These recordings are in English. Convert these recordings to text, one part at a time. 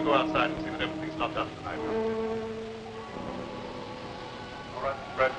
go outside and see that everything's locked up tonight. All right, Fred.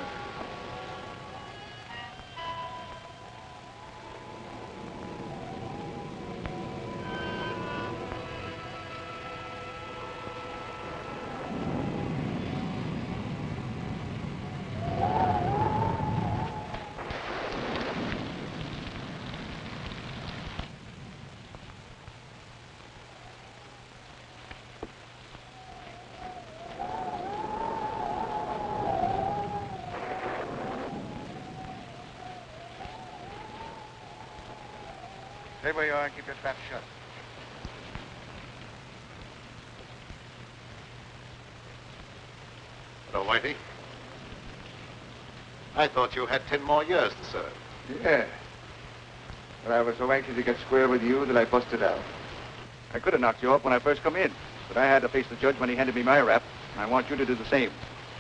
Stay where you are and keep your trap shut. Hello, Whitey. I thought you had 10 more years to serve. Yeah. But I was so anxious to get square with you that I busted out. I could have knocked you off when I first come in, but I had to face the judge when he handed me my rap. I want you to do the same.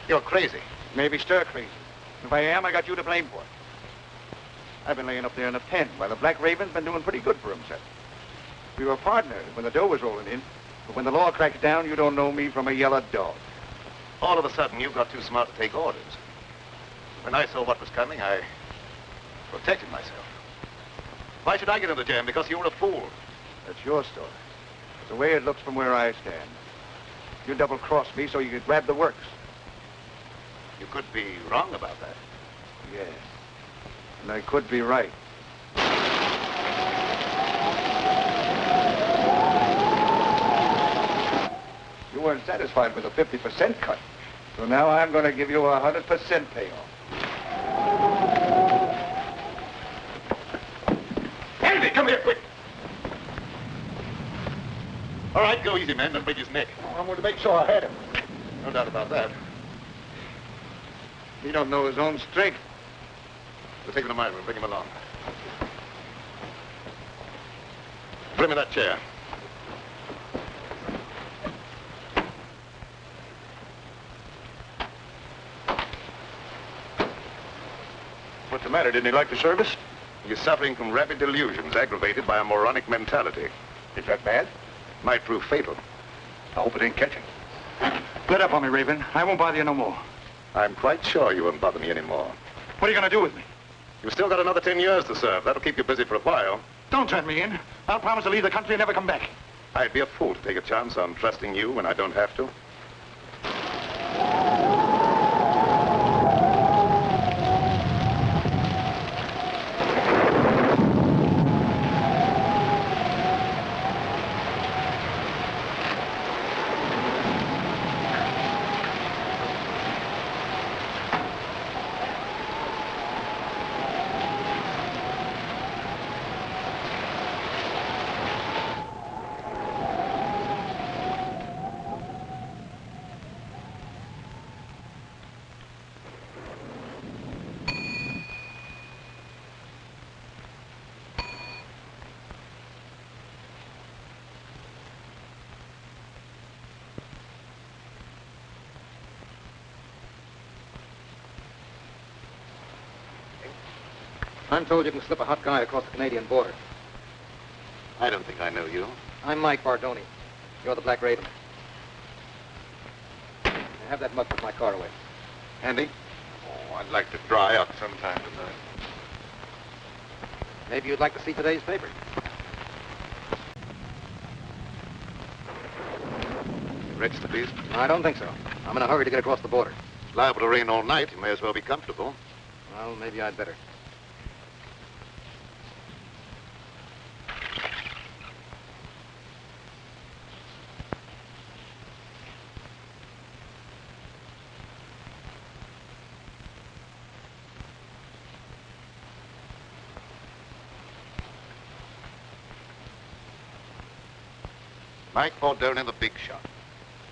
You're crazy. Maybe stir crazy. If I am, I got you to blame for it. I've been laying up there in the pen while the Black Raven's been doing pretty good for himself. We were partners when the dough was rolling in, but when the law cracks down, you don't know me from a yellow dog. All of a sudden, you got too smart to take orders. When I saw what was coming, I protected myself. Why should I get into jam? Because you were a fool. That's your story. It's the way it looks from where I stand. You double-crossed me so you could grab the works. You could be wrong about that. Yes. And I could be right. You weren't satisfied with a 50% cut. So now I'm going to give you a 100% payoff. Andy, come here, quick. All right, go easy, man. Don't break his neck. I wanted to make sure I had him. No doubt about that. He don't know his own strength. We'll take him to my room. Bring him along. Bring me that chair. What's the matter? Didn't he like the service? He's suffering from rapid delusions aggravated by a moronic mentality. Is that bad? Might prove fatal. I hope it ain't catching. Let up on me, Raven. I won't bother you no more. I'm quite sure you won't bother me anymore. What are you going to do with me? You've still got another 10 years to serve. That'll keep you busy for a while. Don't turn me in. I'll promise to leave the country and never come back. I'd be a fool to take a chance on trusting you when I don't have to. I'm told you can slip a hot guy across the Canadian border. I don't think I know you. I'm Mike Bardoni. You're the Black Raven. I have that mug with my car away. Andy? Oh, I'd like to dry out sometime tonight. Maybe you'd like to see today's paper. You register, please? I don't think so. I'm in a hurry to get across the border. It's liable to rain all night. You may as well be comfortable. Well, maybe I'd better. Mike Bardoni, the big shot.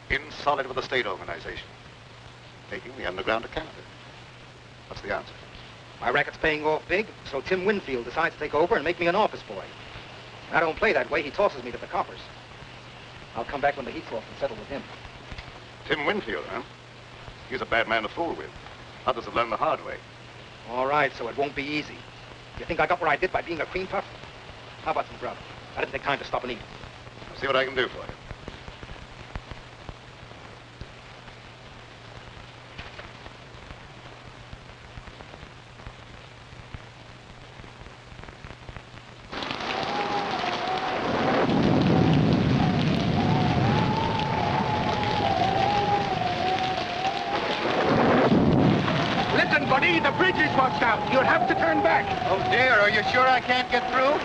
In solid with the state organization. Taking the underground to Canada. What's the answer? My racket's paying off big, so Tim Winfield decides to take over and make me an office boy. I don't play that way. He tosses me to the coppers. I'll come back when the heat's off and settle with him. Tim Winfield, huh? He's a bad man to fool with. Others have learned the hard way. All right, so it won't be easy. You think I got what I did by being a cream puff? How about some grub? I didn't take time to stop and eat. I'll see what I can do for you. bridge is washed out. You'll have to turn back. Oh, dear. Are you sure I can't get through?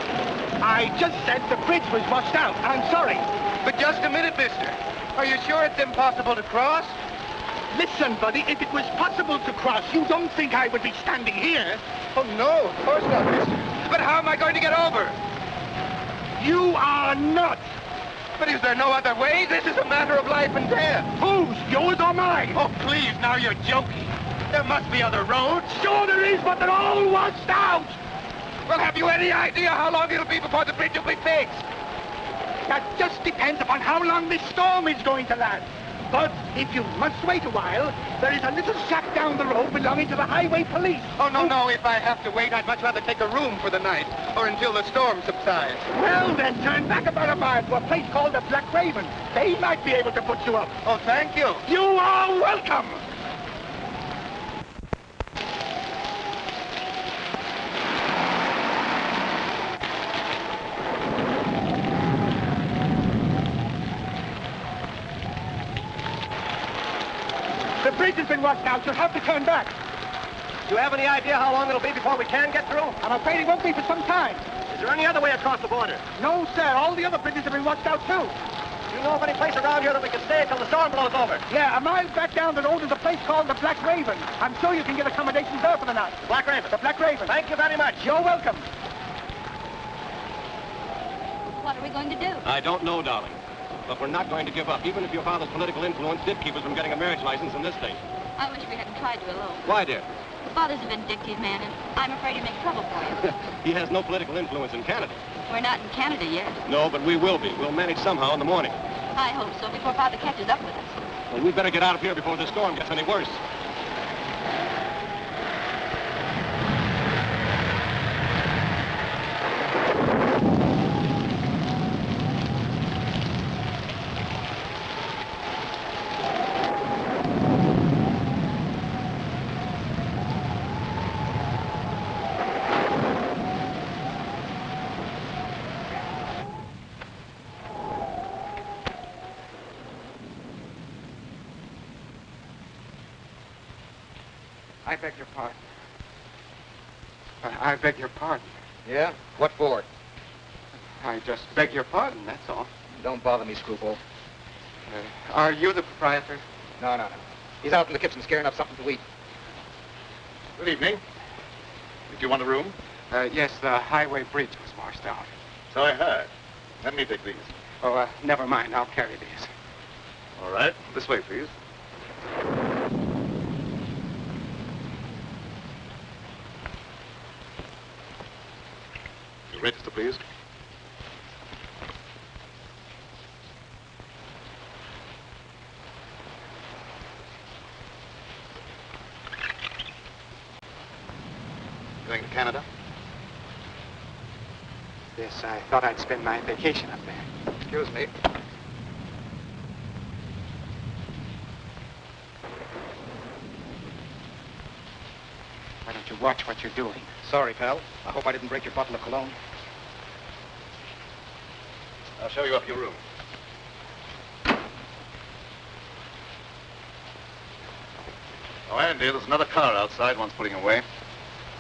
I just said the bridge was washed out. I'm sorry. But just a minute, mister. Are you sure it's impossible to cross? Listen, buddy, if it was possible to cross, you don't think I would be standing here? Oh, no, of course not, mister. But how am I going to get over? You are not. But is there no other way? This is a matter of life and death. Whose? Yours or mine? Oh, please, now you're joking. There must be other roads. Sure there is, but they're all washed out. Well, have you any idea how long it'll be before the bridge will be fixed? That just depends upon how long this storm is going to last. But if you must wait a while, there is a little shack down the road belonging to the highway police. Oh, no. If I have to wait, I'd much rather take a room for the night, or until the storm subsides. Well, then turn back about a mile to a place called the Black Raven. They might be able to put you up. Oh, thank you. You are welcome. The bridge has been washed out. You'll have to turn back. Do you have any idea how long it'll be before we can get through? I'm afraid it won't be for some time. Is there any other way across the border? No, sir. All the other bridges have been washed out, too. Do you know of any place around here that we can stay until the storm blows over? Yeah, a mile back down the road is a place called the Black Raven. I'm sure you can get accommodations there for the night. The Black Raven? The Black Raven. Thank you very much. You're welcome. What are we going to do? I don't know, darling. But we're not going to give up, even if your father's political influence did keep us from getting a marriage license in this state. I wish we hadn't tried to elope. Why, dear? Father's a vindictive man, and I'm afraid he'll make trouble for you. He has no political influence in Canada. We're not in Canada yet. No, but we will be. We'll manage somehow in the morning. I hope so, before Father catches up with us. Well, we'd better get out of here before the storm gets any worse. I beg your pardon. I beg your pardon. Yeah? What for? I just beg your pardon, that's all. Don't bother me, screwball. Are you the proprietor? No. He's out in the kitchen scaring up something to eat. Good evening. Did you want a room? Yes, the highway bridge was washed out. So I heard. Let me take these. Oh, never mind. I'll carry these. All right. This way, please. Your register, please. Going to Canada? Yes, I thought I'd spend my vacation up there. Excuse me. Why don't you watch what you're doing? Sorry, pal. I hope I didn't break your bottle of cologne. I'll show you up your room. Oh, Andy, there's another car outside. One's putting away.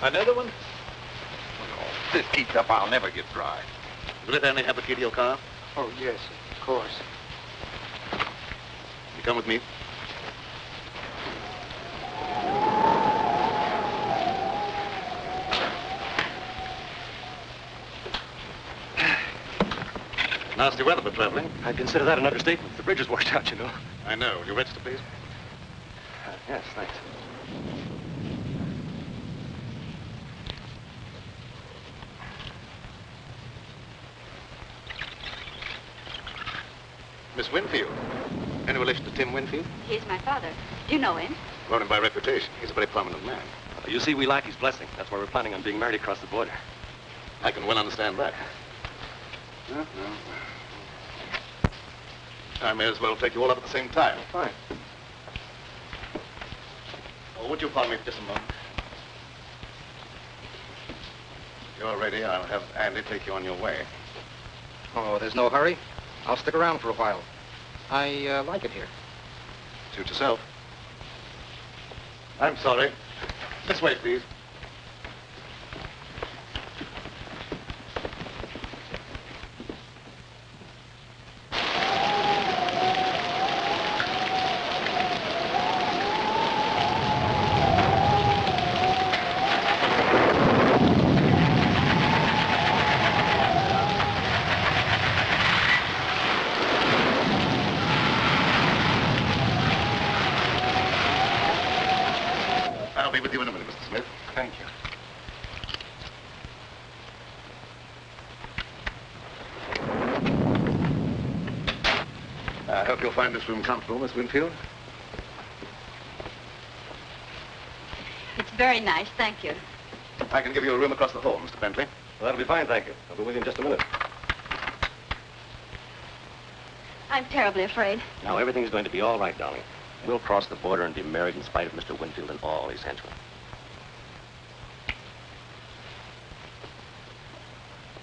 Another one? If this keeps up, I'll never get dry. You let Andy have the key to your car? Oh, yes, of course. You come with me. Nasty weather for traveling. I'd consider that an understatement. The bridge is washed out, you know. I know. Your register, please. Yes, thanks. Miss Winfield. Any relation to Tim Winfield? He's my father. Do you know him? Known him by reputation. He's a very prominent man. You see, we lack his blessing. That's why we're planning on being married across the border. I can well understand that. I may as well take you all up at the same time. Fine. Oh, would you pardon me for just a moment? If you're ready, I'll have Andy take you on your way. Oh, there's no hurry. I'll stick around for a while. I like it here. Suit yourself. I'm sorry. This way, please. I'll be with you in a minute, Mr. Smith. Thank you. I hope you'll find this room comfortable, Miss Winfield. It's very nice, thank you. I can give you a room across the hall, Mr. Bentley. Well, that'll be fine, thank you. I'll be with you in just a minute. I'm terribly afraid. Now, everything's going to be all right, darling. We'll cross the border and be married in spite of Mr. Winfield and all his henchmen.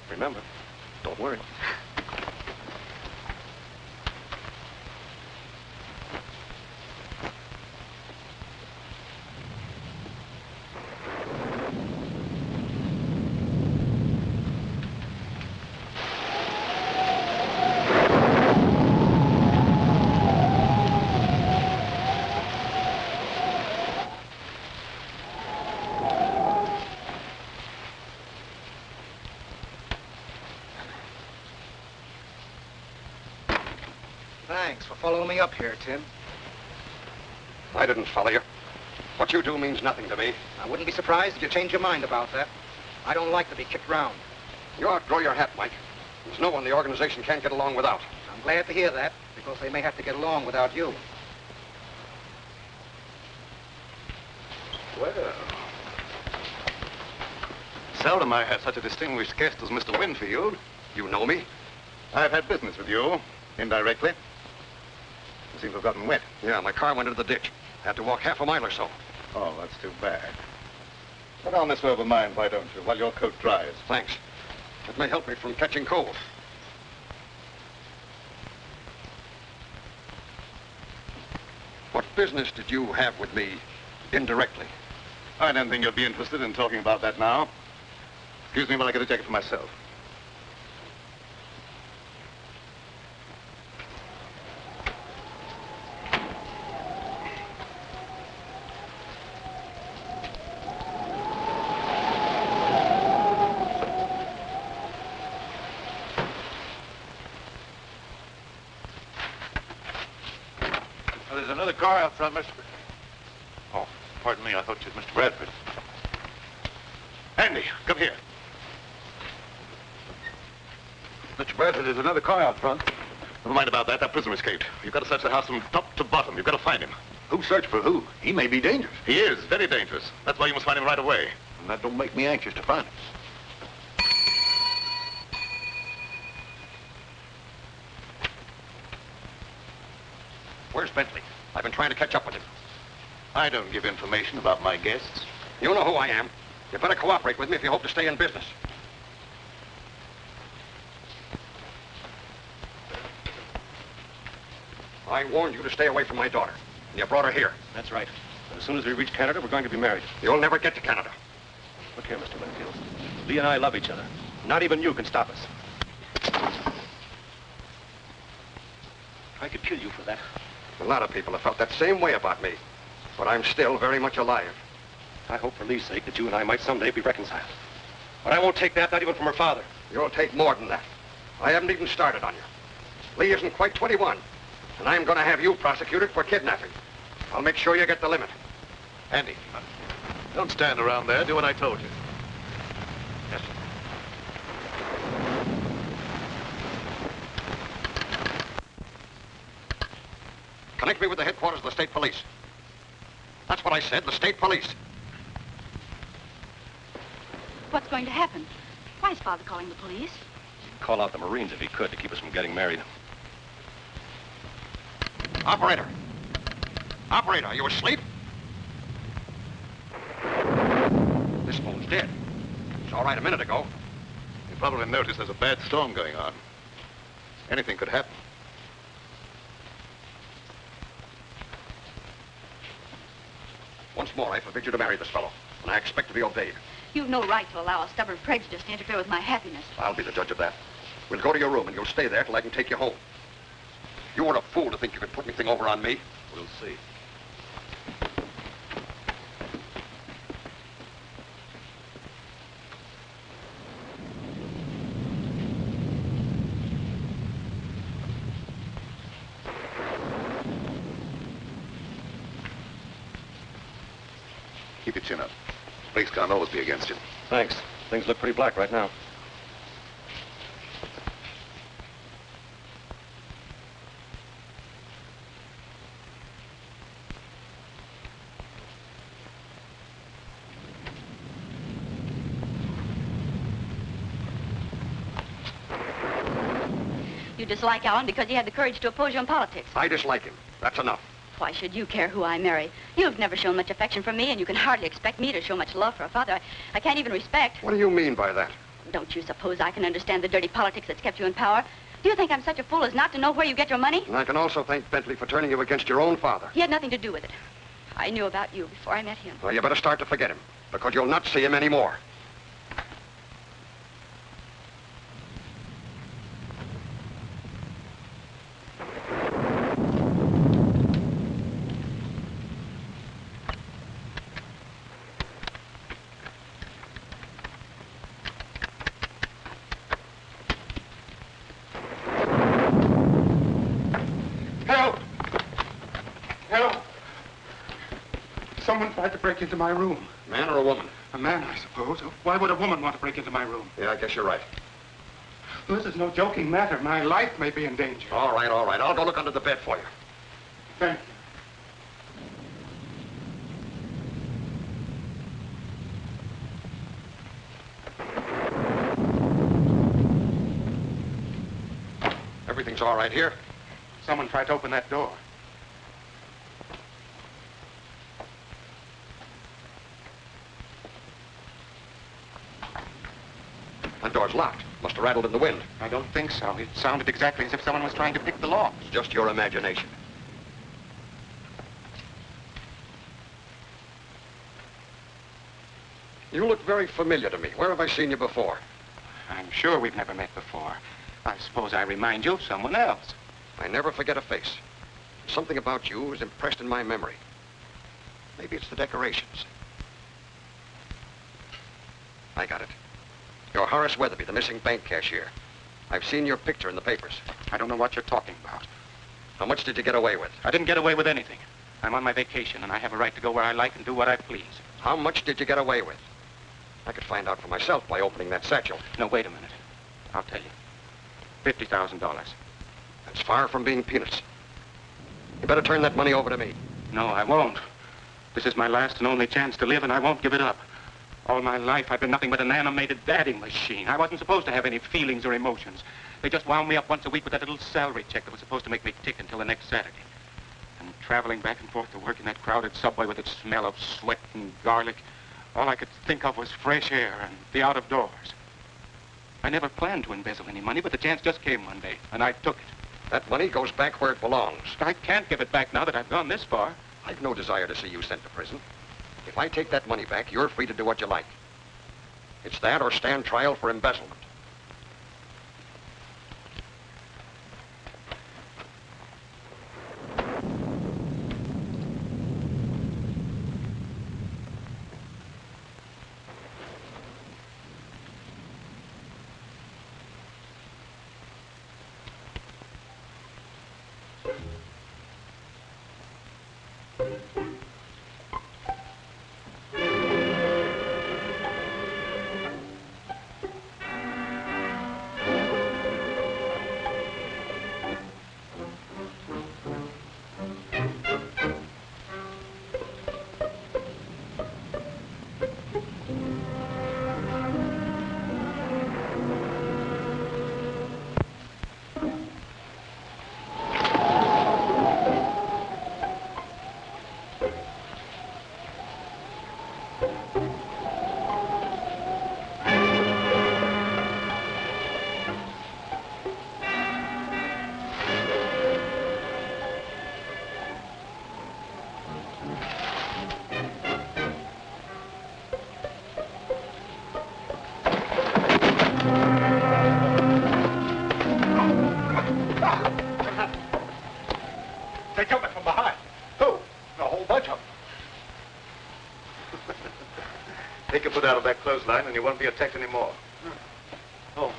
Remember, don't worry. Thanks for following me up here, Tim. I didn't follow you. What you do means nothing to me. I wouldn't be surprised if you changed your mind about that. I don't like to be kicked around. You outgrow your hat, Mike. There's no one the organization can't get along without. I'm glad to hear that, because they may have to get along without you. Well, seldom I had such a distinguished guest as Mr. Winfield. You know me? I've had business with you, indirectly. You seem to have gotten wet. Yeah, my car went into the ditch. Had to walk half a mile or so. Oh, that's too bad. Put on this robe of mine, why don't you, while your coat dries? Thanks. It may help me from catching cold. What business did you have with me indirectly? I don't think you'll be interested in talking about that now. Excuse me while I get a jacket for myself. There's another car out front, Mr. Oh, pardon me, I thought you was Mr. Bradford. Andy, come here. Mr. Bradford, there's another car out front. Never mind about that. That prisoner escaped. You've got to search the house from top to bottom. You've got to find him. Who searched for who? He may be dangerous. He is very dangerous. That's why you must find him right away. And that don't make me anxious to find him. Where's Bentley? I've been trying to catch up with him. I don't give information about my guests. You know who I am. You better cooperate with me if you hope to stay in business. I warned you to stay away from my daughter, and you brought her here. That's right. As soon as we reach Canada, we're going to be married. You'll never get to Canada. Look here, Mr. Winfield. Lee and I love each other. Not even you can stop us. I could kill you for that. A lot of people have felt that same way about me, but I'm still very much alive. I hope for Lee's sake that you and I might someday be reconciled. But I won't take that, not even from her father. You'll take more than that. I haven't even started on you. Lee isn't quite 21, and I'm going to have you prosecuted for kidnapping. I'll make sure you get the limit. Andy, don't stand around there. Do what I told you. Yes, sir. Connect me with the headquarters of the state police. That's what I said, the state police. What's going to happen? Why is Father calling the police? He'd call out the Marines if he could to keep us from getting married. Operator. Operator, are you asleep? This phone's dead. It's all right a minute ago. You probably noticed there's a bad storm going on. Anything could happen. Once more, I forbid you to marry this fellow. and I expect to be obeyed. You've no right to allow a stubborn prejudice to interfere with my happiness. I'll be the judge of that. We'll go to your room, and you'll stay there till I can take you home. You weren't a fool to think you could put anything over on me. We'll see. Keep your chin up. Brakes can't always be against you. Thanks. Things look pretty black right now. You dislike Alan because he had the courage to oppose you in politics. I dislike him. That's enough. Why should you care who I marry? You've never shown much affection for me, and you can hardly expect me to show much love for a father I can't even respect. What do you mean by that? Don't you suppose I can understand the dirty politics that's kept you in power? Do you think I'm such a fool as not to know where you get your money? And I can also thank Bentley for turning you against your own father. He had nothing to do with it. I knew about you before I met him. Well, you better start to forget him, because you'll not see him anymore. Someone tried to break into my room. Man or a woman? A man, I suppose. Why would a woman want to break into my room? Yeah, I guess you're right. This is no joking matter. My life may be in danger. All right, all right. I'll go look under the bed for you. Thank you. Everything's all right here. Someone tried to open that door. That door's locked. Must have rattled in the wind. I don't think so. It sounded exactly as if someone was trying to pick the lock. It's just your imagination. You look very familiar to me. Where have I seen you before? I'm sure we've never met before. I suppose I remind you of someone else. I never forget a face. Something about you is impressed in my memory. Maybe it's the decorations. I got it. You're Horace Weatherby, the missing bank cashier. I've seen your picture in the papers. I don't know what you're talking about. How much did you get away with? I didn't get away with anything. I'm on my vacation, and I have a right to go where I like and do what I please. How much did you get away with? I could find out for myself by opening that satchel. No, wait a minute. I'll tell you. $50,000. That's far from being peanuts. You better turn that money over to me. No, I won't. This is my last and only chance to live, and I won't give it up. All my life, I've been nothing but an animated adding machine. I wasn't supposed to have any feelings or emotions. They just wound me up once a week with that little salary check that was supposed to make me tick until the next Saturday. And traveling back and forth to work in that crowded subway with its smell of sweat and garlic, all I could think of was fresh air and the out of doors. I never planned to embezzle any money, but the chance just came one day, and I took it. That money goes back where it belongs. I can't give it back now that I've gone this far. I've no desire to see you sent to prison. If I take that money back, you're free to do what you like. It's that or stand trial for embezzlement. your foot out of that clothesline and you won't be attacked anymore. Oh,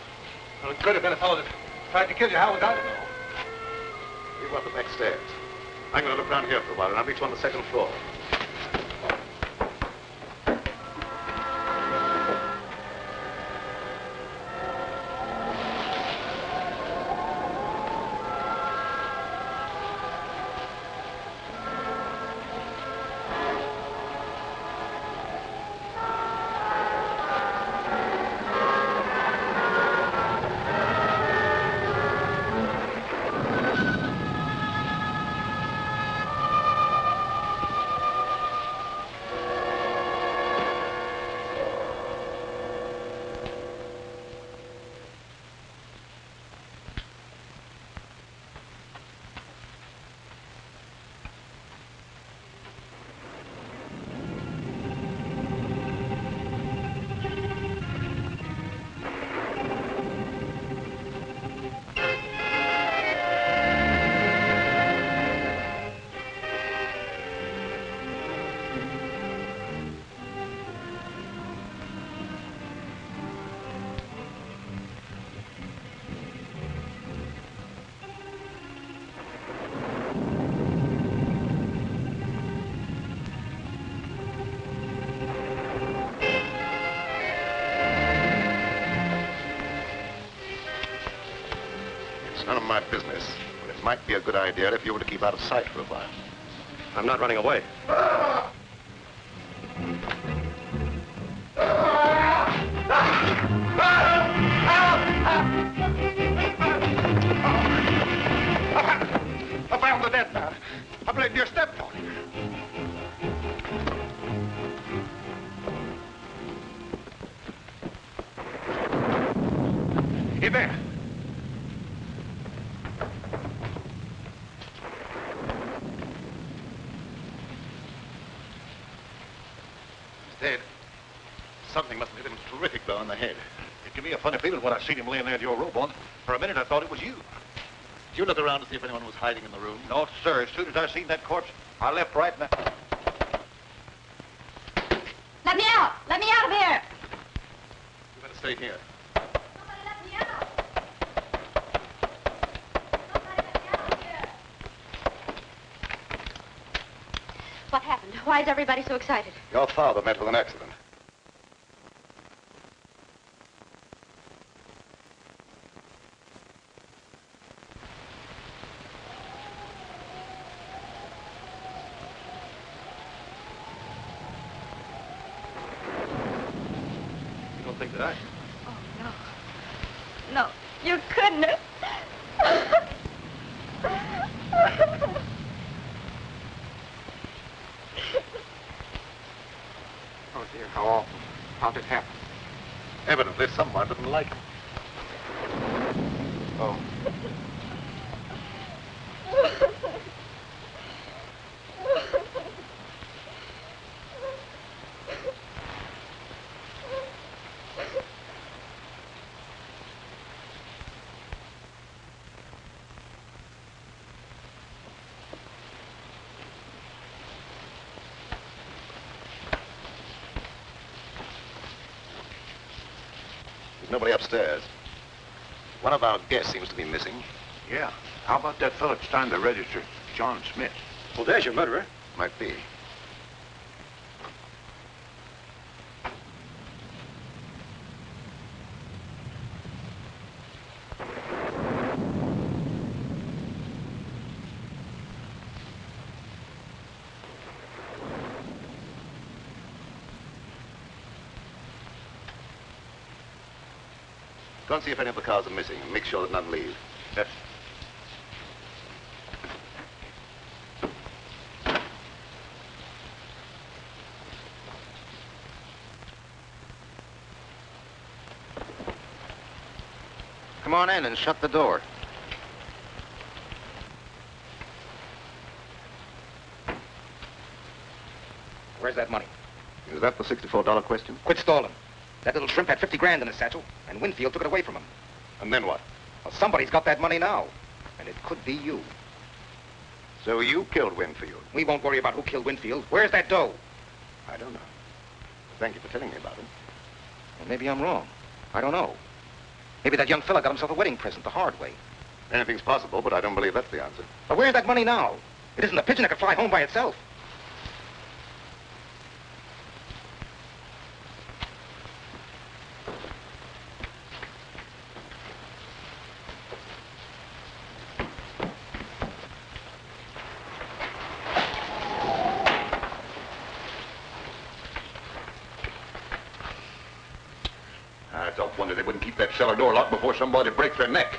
well, it could have been a fellow that tried to kill you. How was I to know? You go up the back stairs. I'm going to look around here for a while, and I'll meet you on the second floor. None of my business, but it might be a good idea if you were to keep out of sight for a while. I'm not running away. I found the dead man. I believe you stepped on him. In there. Dead. Something must have hit him a terrific blow on the head. It gave me a funny feeling when I seen him laying there in your robe on. For a minute, I thought it was you. Did you look around to see if anyone was hiding in the room? No, sir. As soon as I seen that corpse, I left right now. Let me out! Let me out of here! You better stay here. Somebody let me out! Somebody let me out of here! What happened? Why is everybody so excited? Your father met with an accident. You don't think that I... Oh, no. No, you couldn't have. Oh, dear, how awful. How'd it happen? Evidently, someone didn't like him. Oh. There's nobody upstairs. One of our guests seems to be missing. Yeah. How about that fellow that signed the register, John Smith? Well, there's your murderer. Might be. Go and see if any of the cars are missing and make sure that none leave. Yes. Come on in and shut the door. Where's that money? Is that the $64 question? Quit stalling. That little shrimp had 50 grand in his satchel, and Winfield took it away from him. And then what? Well, somebody's got that money now, and it could be you. So you killed Winfield? We won't worry about who killed Winfield. Where's that dough? I don't know. Thank you for telling me about him. Well, maybe I'm wrong. I don't know. Maybe that young fella got himself a wedding present the hard way. Anything's possible, but I don't believe that's the answer. But where's that money now? It isn't a pigeon that could fly home by itself. I don't wonder they wouldn't keep that cellar door locked before somebody breaks their neck.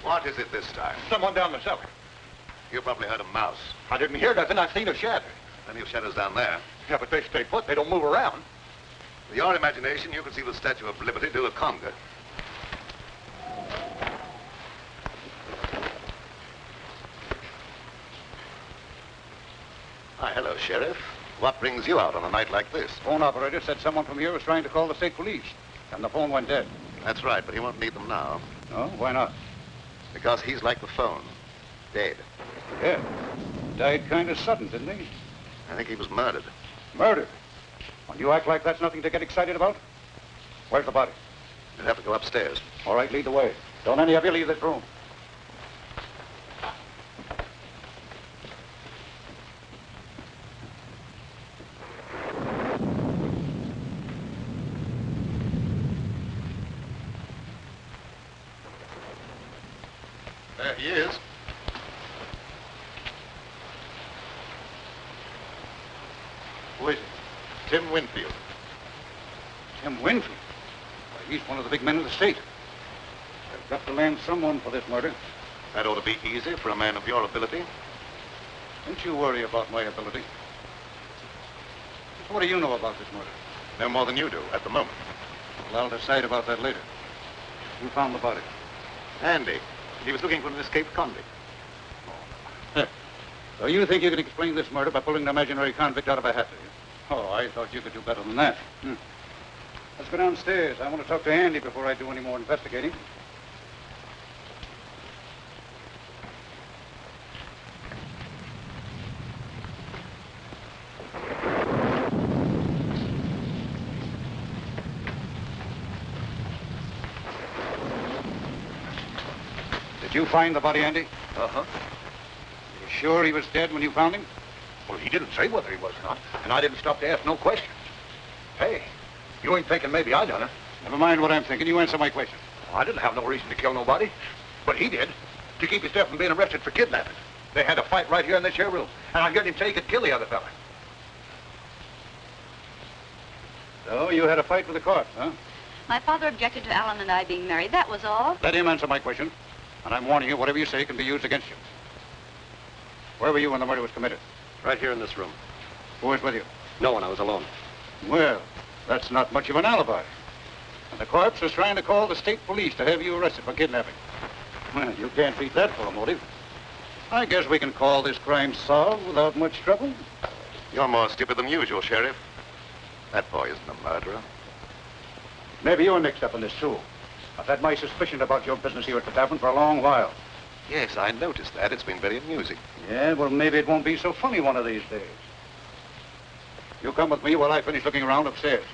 What is it this time? Someone down the cellar. You probably heard a mouse. I didn't hear nothing. I seen a shadow. Plenty of shadows down there. Yeah, but they stay put. They don't move around. With your imagination, you can see the Statue of Liberty do a conga. Hi, hello, Sheriff. What brings you out on a night like this? Phone operator said someone from here was trying to call the state police, and the phone went dead. That's right, but he won't need them now. No? Why not? Because he's like the phone. Dead. Yeah. Died kind of sudden, didn't he? I think he was murdered. Murdered? When you act like that's nothing to get excited about? Where's the body? You'll have to go upstairs. All right, lead the way. Don't any of you leave this room. There he is. Who is he? Tim Winfield. Tim Winfield? Why, he's one of the big men in the state. They've got to land someone for this murder. That ought to be easy for a man of your ability. Don't you worry about my ability. What do you know about this murder? No more than you do at the moment. Well, I'll decide about that later. Who found the body? Andy. He was looking for an escaped convict. So you think you can explain this murder by pulling an imaginary convict out of a hat, do you? Oh, I thought you could do better than that. Let's go downstairs. I want to talk to Andy before I do any more investigating. Did you find the body, Andy? Uh-huh. You sure he was dead when you found him? Well, he didn't say whether he was or not, and I didn't stop to ask no questions. Hey, you ain't thinking maybe I done it. Never mind what I'm thinking. You answer my question. I didn't have no reason to kill nobody, but he did, to keep his stuff from being arrested for kidnapping. They had a fight right here in this here room, and I getting him so he could kill the other fella. So you had a fight with the court, huh? My father objected to Alan and I being married. That was all. Let him answer my question. And I'm warning you, whatever you say can be used against you. Where were you when the murder was committed? Right here in this room. Who was with you? No one. I was alone. Well, that's not much of an alibi. And the corpse is trying to call the state police to have you arrested for kidnapping. Well, you can't beat that for a motive. I guess we can call this crime solved without much trouble. You're more stupid than usual, Sheriff. That boy isn't a murderer. Maybe you're mixed up in this, too. I've had my suspicion about your business here at the tavern for a long while. Yes, I noticed that. It's been very amusing. Yeah, well, maybe it won't be so funny one of these days. You come with me while I finish looking around upstairs.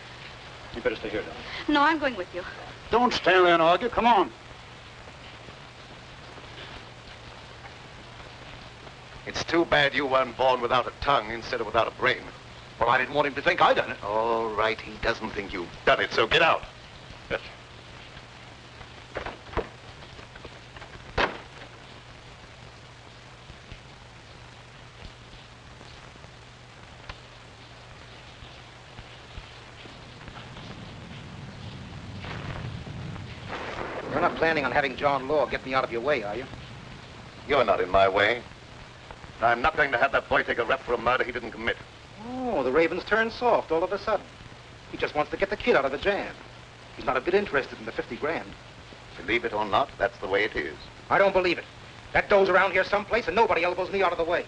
You better stay here, now. No, I'm going with you. Don't stand there and argue. Come on. It's too bad you weren't born without a tongue instead of without a brain. Well, I didn't want him to think I done it. All right, he doesn't think you've done it, so get out. Yes. You're not planning on having John Law get me out of your way, are you? You're not in my way. I'm not going to have that boy take a rep for a murder he didn't commit. Oh, the Raven's turned soft all of a sudden. He just wants to get the kid out of the jam. He's not a bit interested in the 50 grand. Believe it or not, that's the way it is. I don't believe it. That dough's around here someplace, and nobody elbows me out of the way.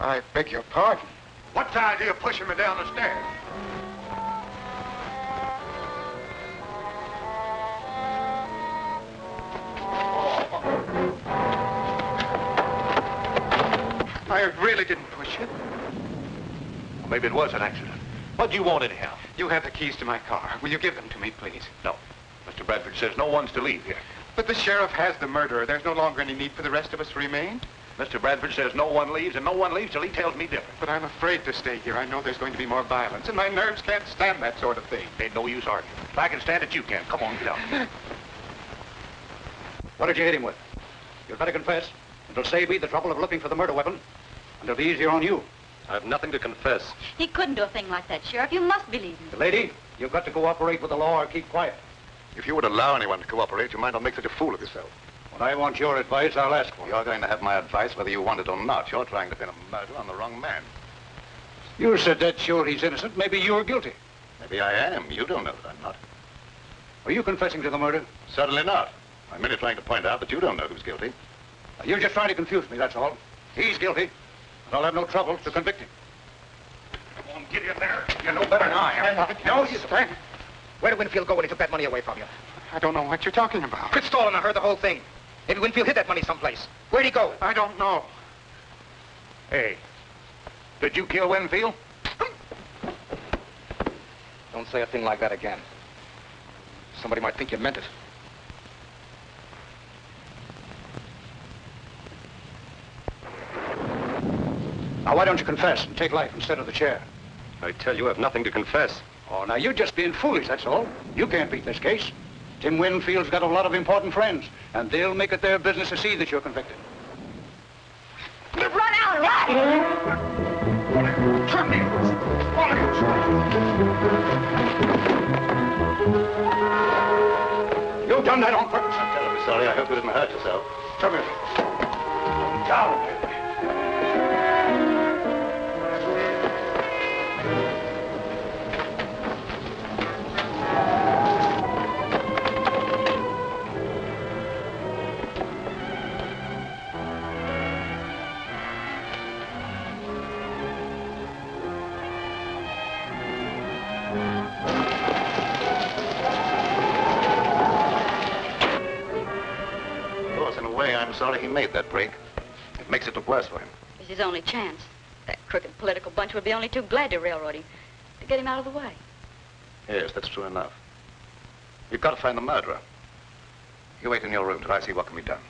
I beg your pardon. What's the idea of pushing me down the stairs? I really didn't push you. Well, maybe it was an accident. What do you want anyhow? You have the keys to my car. Will you give them to me, please? No. Mr. Bradford says no one's to leave here. But the sheriff has the murderer. There's no longer any need for the rest of us to remain. Mr. Bradford says no one leaves, and no one leaves till he tells me different. But I'm afraid to stay here. I know there's going to be more violence, and my nerves can't stand that sort of thing. Ain't no use arguing. If I can stand it, you can. Come on, get out. What did you hit him with? You'd better confess. It'll save me the trouble of looking for the murder weapon, and it'll be easier on you. I've nothing to confess. He couldn't do a thing like that, Sheriff. You must believe him. Lady, you've got to cooperate with the law or keep quiet. If you would allow anyone to cooperate, you might not make such a fool of yourself. When I want your advice, I'll ask for it. You're going to have my advice whether you want it or not. You're trying to pin a murder on the wrong man. You said that sure he's innocent. Maybe you're guilty. Maybe I am. You don't know that I'm not. Are you confessing to the murder? Certainly not. I'm merely trying to point out that you don't know who's guilty. You're just trying to confuse me, that's all. He's guilty, and I'll have no trouble to convict him. Come on, get in there. You know better than I am. No, you don't. Where did Winfield go when he took that money away from you? I don't know what you're talking about. Quit stalling. I heard the whole thing. Maybe Winfield hid that money someplace. Where'd he go? I don't know. Hey, did you kill Winfield? Don't say a thing like that again. Somebody might think you meant it. Now, why don't you confess and take life instead of the chair? I tell you, I've nothing to confess. Oh, now, you're just being foolish, that's all. You can't beat this case. Tim Winfield's got a lot of important friends, and they'll make it their business to see that you're convicted. Run out, run! Turn me loose. All of you. You've done that on purpose. I'm terribly sorry. I hope you didn't hurt yourself. Come here. Down. I'm sorry he made that break. It makes it look worse for him. It's his only chance. That crooked political bunch would be only too glad to railroad him, to get him out of the way. Yes, that's true enough. You've got to find the murderer. You wait in your room till I see what can be done.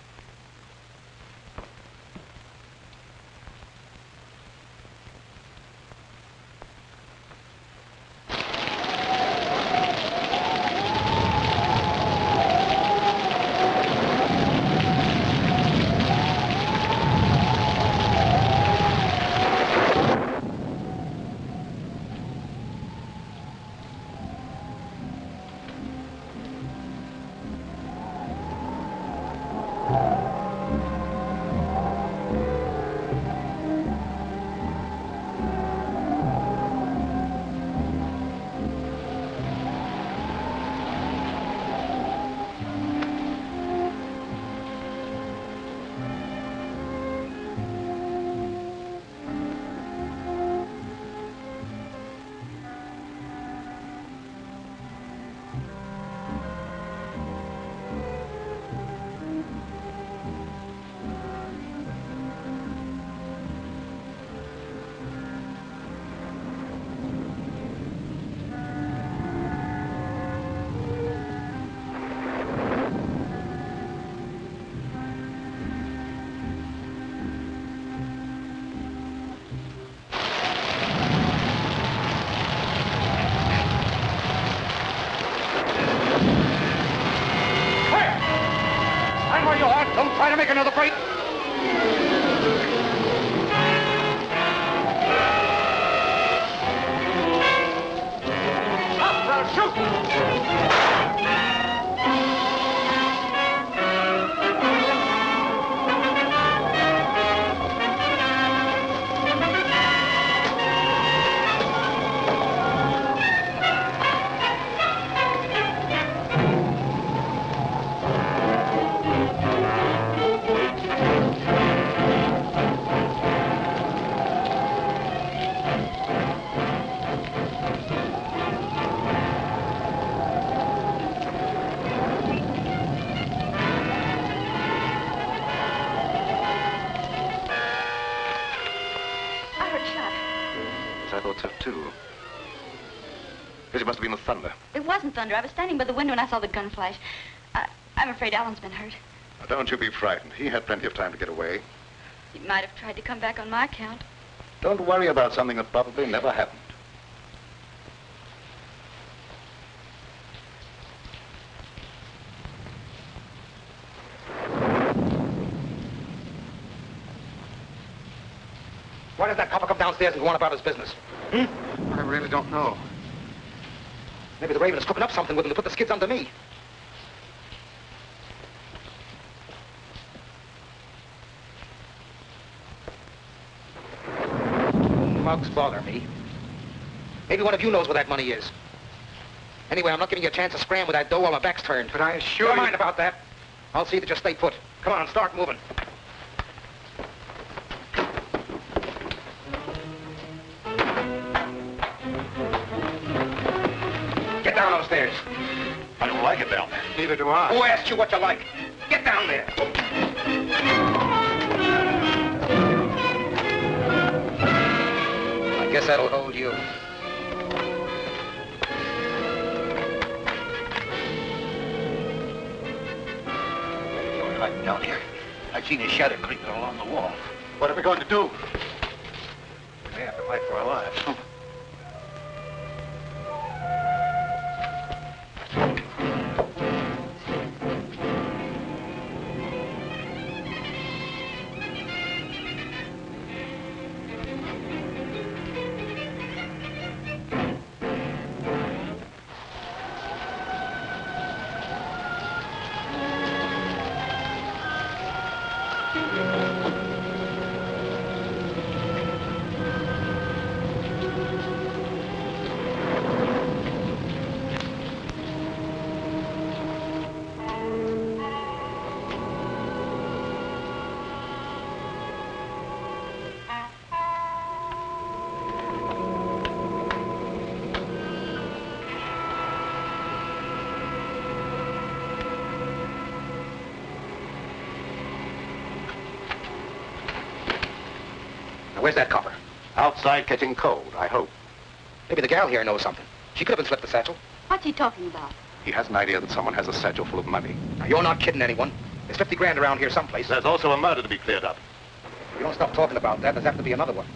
Don't try to make another break. I thought so, too. Guess it must have been the thunder. It wasn't thunder. I was standing by the window and I saw the gun flash. I'm afraid Alan's been hurt. Now, don't you be frightened. He had plenty of time to get away. He might have tried to come back on my account. Don't worry about something that probably never happened. Why does that copper come downstairs and go on about his business? I really don't know. Maybe the Raven is cooking up something with him to put the skids under me. Mugs bother me. Maybe one of you knows where that money is. Anyway, I'm not giving you a chance to scram with that dough while my back's turned. But I assure you... Never mind about that. I'll see that you stay put. Come on, start moving. Get down those stairs. I don't like it down there. Neither do I. Who asked you what you like? Get down there. I guess that'll hold you. You're hiding down here. I've seen his shadow creeping along the wall. What are we going to do? We may have to fight for our lives. Where's that copper? Outside catching cold, I hope. Maybe the gal here knows something. She could have been slipped the satchel. What's he talking about? He has an idea that someone has a satchel full of money. Now, you're not kidding anyone. There's 50 grand around here someplace. There's also a murder to be cleared up. If you don't stop talking about that, there's apt to be another one.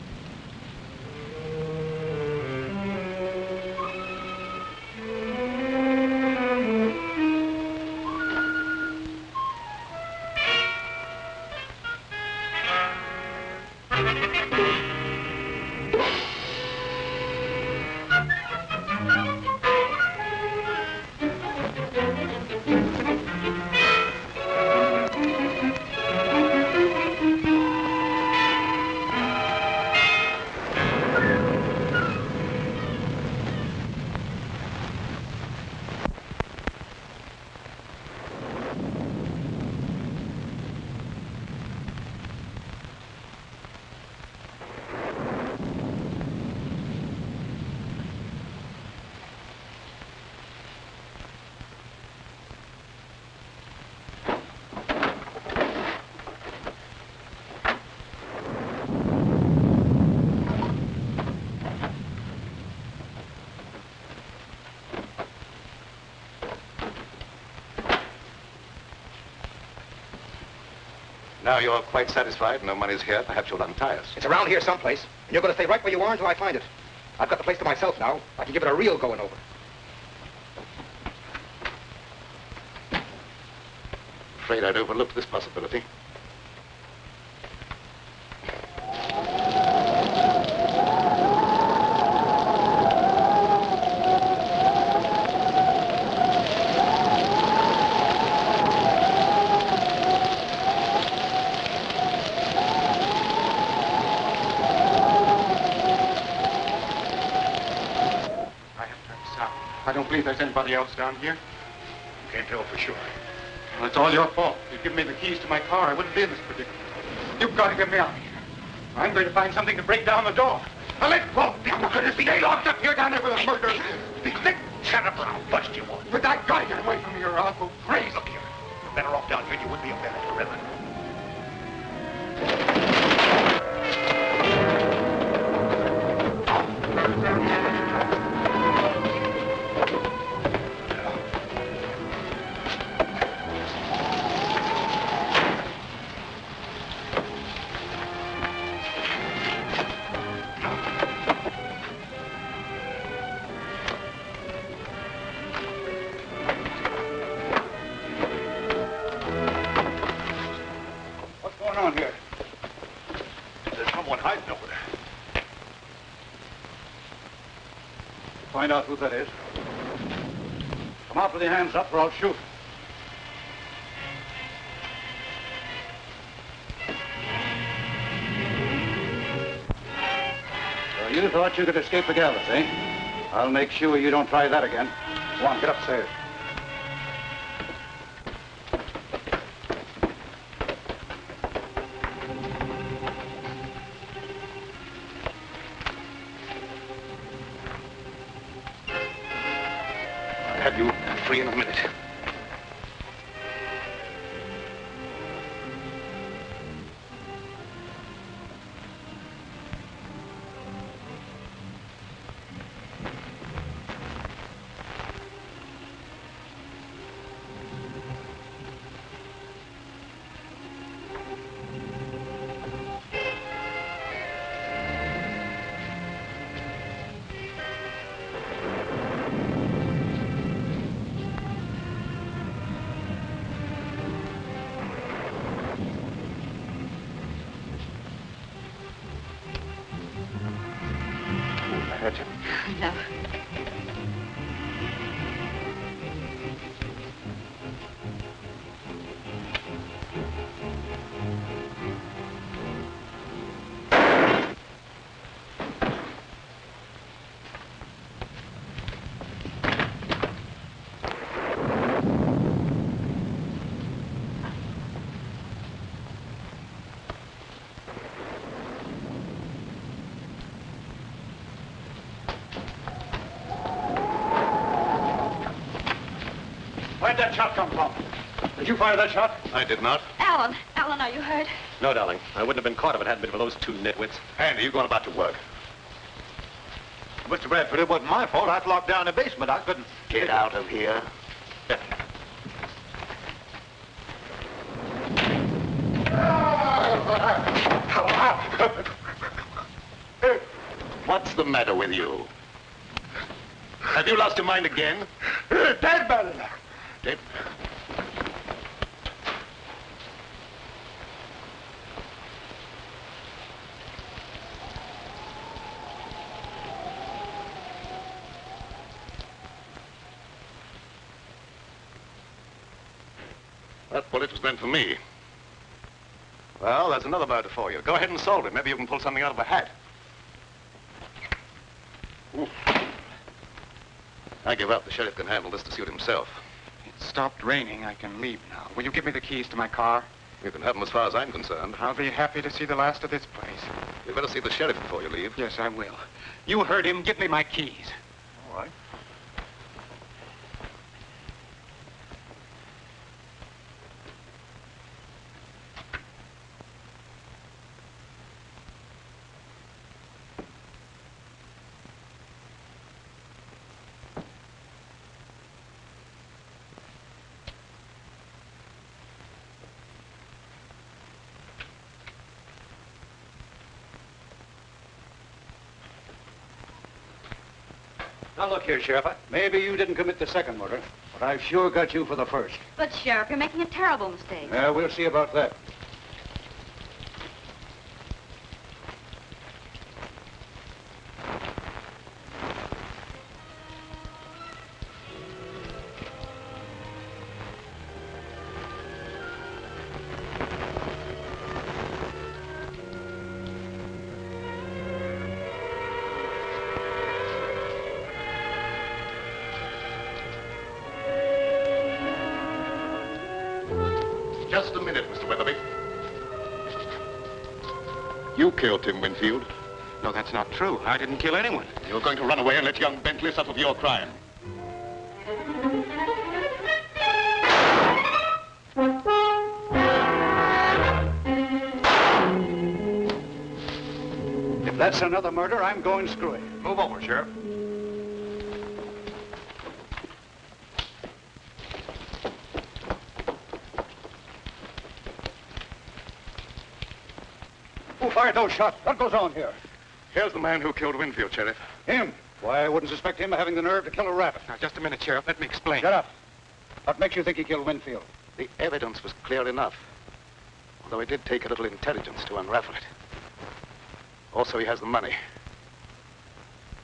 Now you're quite satisfied. No money's here. Perhaps you'll untie us. It's around here someplace, and you're going to stay right where you are until I find it. I've got the place to myself now. I can give it a real going over. Afraid I'd overlooked this possibility. believe there's anybody else down here. Can't tell for sure. Well, it's all your fault. You'd given me the keys to my car, I wouldn't be in this predicament. You've got to get me out of here. I'm going to find something to break down the door. Now, let go. You're going to stay locked up here down there with a murder. Shut up or I'll bust you one. But I've got to get away from here or I'll go crazy. Look here. You're better off down here than you would be up there at the river. Find out who that is. Come out with your hands up or I'll shoot. So you thought you could escape the gallows, eh? I'll make sure you don't try that again. Go on, get upstairs. Have you free in a minute? No. Where'd that shot come from? Did you fire that shot? I did not. Alan, are you hurt? No, darling. I wouldn't have been caught if it hadn't been for those two nitwits. Andy, you going about to work? Mr. Bradford, it wasn't my fault. I was locked down in the basement. I couldn't... Get out of here. What's the matter with you? Have you lost your mind again? Dead man. Dead. That bullet was meant for me. Well, there's another murder for you. Go ahead and solve it. Maybe you can pull something out of a hat. Ooh. I give up. The sheriff can handle this to suit himself. It stopped raining. I can leave now. Will you give me the keys to my car? You can have them as far as I'm concerned. I'll be happy to see the last of this place. You better see the sheriff before you leave. Yes, I will. You heard him. Give me my keys. All right. Now, look here, Sheriff. Maybe you didn't commit the second murder, but I've sure got you for the first. But, Sheriff, you're making a terrible mistake. Yeah, we'll see about that. minute, Mr. Weatherby. You killed Tim Winfield. No, that's not true. I didn't kill anyone. You're going to run away and let young Bentley suffer for your crime. If that's another murder, I'm going screwy. Move over, Sheriff. Who fired those shots? What goes on here? Here's the man who killed Winfield, Sheriff. Him? Why, I wouldn't suspect him of having the nerve to kill a rabbit. Now, just a minute, Sheriff. Let me explain. Shut up. What makes you think he killed Winfield? The evidence was clear enough. Although it did take a little intelligence to unravel it. Also, he has the money.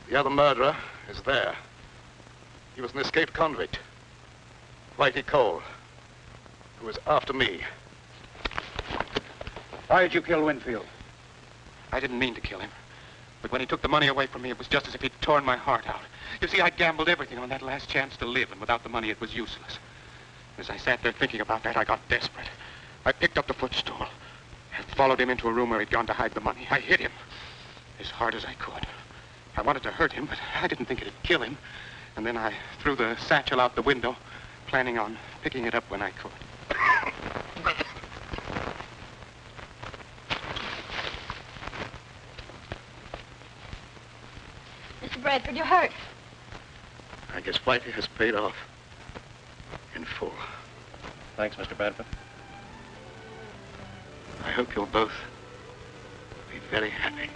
The other murderer is there. He was an escaped convict. Whitey Cole, who was after me. Why did you kill Winfield? I didn't mean to kill him. But when he took the money away from me, it was just as if he'd torn my heart out. You see, I gambled everything on that last chance to live, and without the money, it was useless. As I sat there thinking about that, I got desperate. I picked up the footstool and followed him into a room where he'd gone to hide the money. I hit him as hard as I could. I wanted to hurt him, but I didn't think it'd kill him. And then I threw the satchel out the window, planning on picking it up when I could. Mr. Bradford, you're hurt. I guess Whitey has paid off in full. Thanks, Mr. Bradford. I hope you'll both be very happy.